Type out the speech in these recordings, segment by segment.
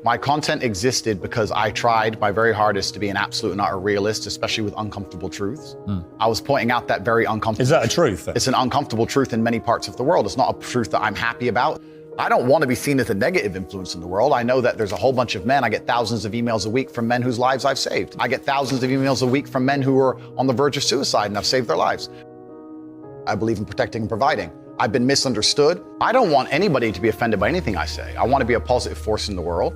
My content existed because I tried my very hardest to be an absolute and utter realist, especially with uncomfortable truths. I was pointing out that very uncomfortable. Is that a truth? It's an uncomfortable truth in many parts of the world. It's not a truth that I'm happy about. I don't want to be seen as a negative influence in the world. I know that there's a whole bunch of men. I get thousands of emails a week from men whose lives I've saved. I get thousands of emails a week from men who are on the verge of suicide and I've saved their lives. I believe in protecting and providing. I've been misunderstood. I don't want anybody to be offended by anything I say. I want to be a positive force in the world.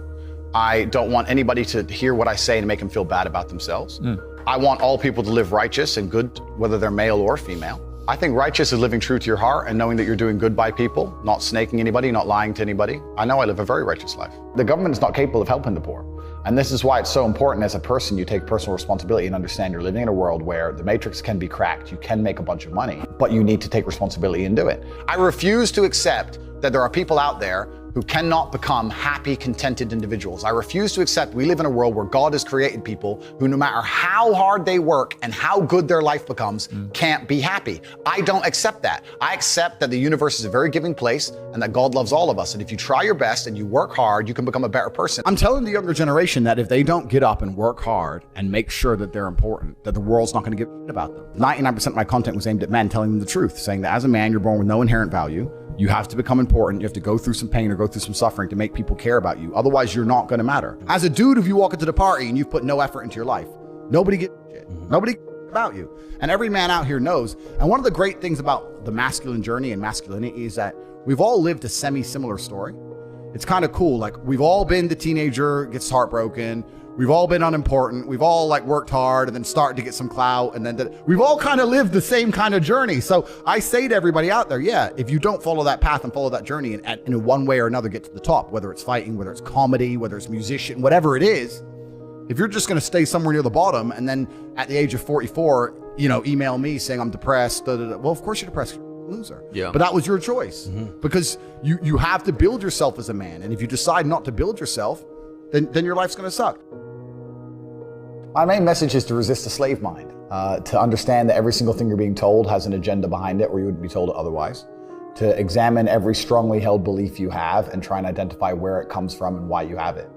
I don't want anybody to hear what I say and make them feel bad about themselves. I want all people to live righteous and good, whether they're male or female. I think righteous is living true to your heart and knowing that you're doing good by people, not snaking anybody, not lying to anybody. I know I live a very righteous life. The government is not capable of helping the poor. And this is why it's so important as a person, you take personal responsibility and understand you're living in a world where the matrix can be cracked. You can make a bunch of money, but you need to take responsibility and do it. I refuse to accept that there are people out there who cannot become happy, contented individuals. I refuse to accept we live in a world where God has created people who, no matter how hard they work and how good their life becomes, can't be happy. I don't accept that. I accept that the universe is a very giving place and that God loves all of us. And if you try your best and you work hard, you can become a better person. I'm telling the younger generation that if they don't get up and work hard and make sure that they're important, that the world's not going to give a shit about them. 99% of my content was aimed at men, telling them the truth, saying that as a man, you're born with no inherent value. You have to become important. You have to go through some pain or go through some suffering to make people care about you. Otherwise, you're not going to matter. As a dude, if you walk into the party and you've put no effort into your life, nobody gives a shit. Nobody cares about you. And every man out here knows. And one of the great things about the masculine journey and masculinity is that we've all lived a semi-similar story. It's kind of cool. Like, we've all been the teenager, gets heartbroken. We've all been unimportant. We've all like worked hard and then started to get some clout. And then we've all kind of lived the same kind of journey. So I say to everybody out there, yeah, if you don't follow that path and follow that journey and in one way or another get to the top, whether it's fighting, whether it's comedy, whether it's musician, whatever it is, if you're just going to stay somewhere near the bottom and then at the age of 44, email me saying I'm depressed, well, of course you're depressed. Loser. Yeah. But that was your choice because you have to build yourself as a man. And if you decide not to build yourself, then your life's going to suck. My main message is to resist the slave mind, to understand that every single thing you're being told has an agenda behind it or you wouldn't be told it otherwise, to examine every strongly held belief you have and try and identify where it comes from and why you have it.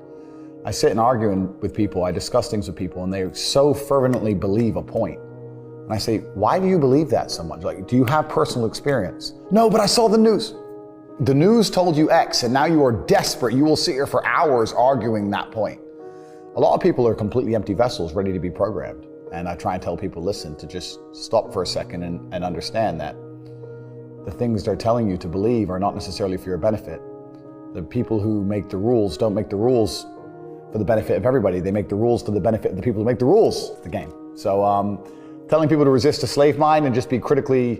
I sit and argue with people, I discuss things with people, and they so fervently believe a point. And I say, why do you believe that so much? Like, do you have personal experience? No, but I saw the news. The news told you X, and now you are desperate. You will sit here for hours arguing that point. A lot of people are completely empty vessels ready to be programmed. And I try and tell people, listen, to just stop for a second and understand that the things they're telling you to believe are not necessarily for your benefit. The people who make the rules don't make the rules for the benefit of everybody. They make the rules for the benefit of the people who make the rules of the game. So telling people to resist a slave mind and just be critical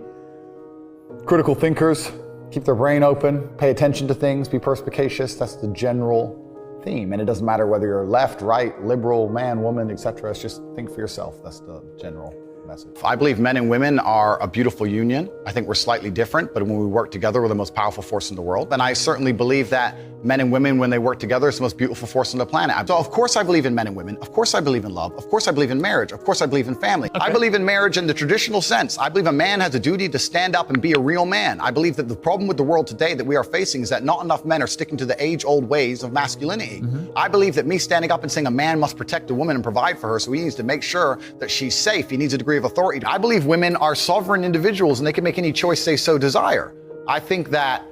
thinkers, keep their brain open, pay attention to things, be perspicacious, that's the general theme. And it doesn't matter whether you're left, right, liberal, man, woman, etc. It's just think for yourself. That's the general message. I believe men and women are a beautiful union. I think we're slightly different, but when we work together, we're the most powerful force in the world. And I certainly believe that men and women, when they work together, it's the most beautiful force on the planet. So of course I believe in men and women. Of course I believe in love. Of course I believe in marriage. Of course I believe in family. Okay. I believe in marriage in the traditional sense. I believe a man has a duty to stand up and be a real man. I believe that the problem with the world today that we are facing is that not enough men are sticking to the age-old ways of masculinity. I believe that me standing up and saying a man must protect a woman and provide for her, so he needs to make sure that she's safe. He needs a degree of authority. I believe women are sovereign individuals and they can make any choice they so desire. I think that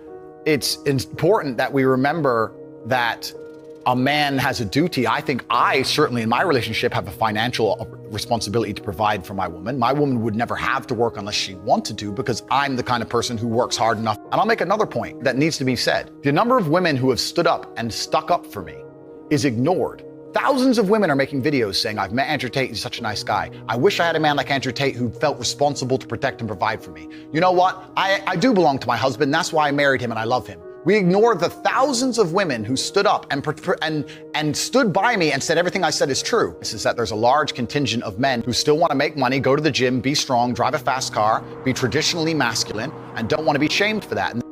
it's important that we remember that a man has a duty. I think I certainly in my relationship have a financial responsibility to provide for my woman. My woman would never have to work unless she wanted to because I'm the kind of person who works hard enough. And I'll make another point that needs to be said. The number of women who have stood up and stuck up for me is ignored. Thousands of women are making videos saying, I've met Andrew Tate, he's such a nice guy. I wish I had a man like Andrew Tate who felt responsible to protect and provide for me. You know what? I do belong to my husband. That's why I married him and I love him. We ignore the thousands of women who stood up and stood by me and said everything I said is true. This is that there's a large contingent of men who still want to make money, go to the gym, be strong, drive a fast car, be traditionally masculine, and don't want to be shamed for that. And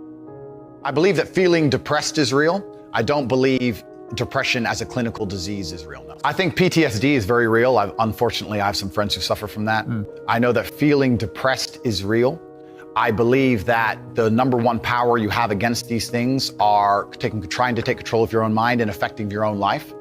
I believe that feeling depressed is real. I don't believe depression as a clinical disease is real. No. I think PTSD is very real. Unfortunately, I have some friends who suffer from that. I know that feeling depressed is real. I believe that the number one power you have against these things are trying to take control of your own mind and affecting your own life.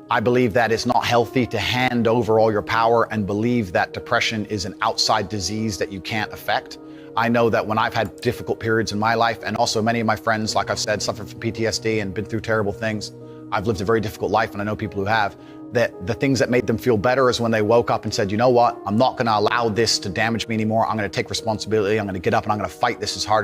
I believe that it's not healthy to hand over all your power and believe that depression is an outside disease that you can't affect. I know that when I've had difficult periods in my life, and also many of my friends, like I've said, suffered from PTSD and been through terrible things. I've lived a very difficult life, and I know people who have, that the things that made them feel better is when they woke up and said, you know what, I'm not gonna allow this to damage me anymore. I'm gonna take responsibility. I'm gonna get up and I'm gonna fight this as hard as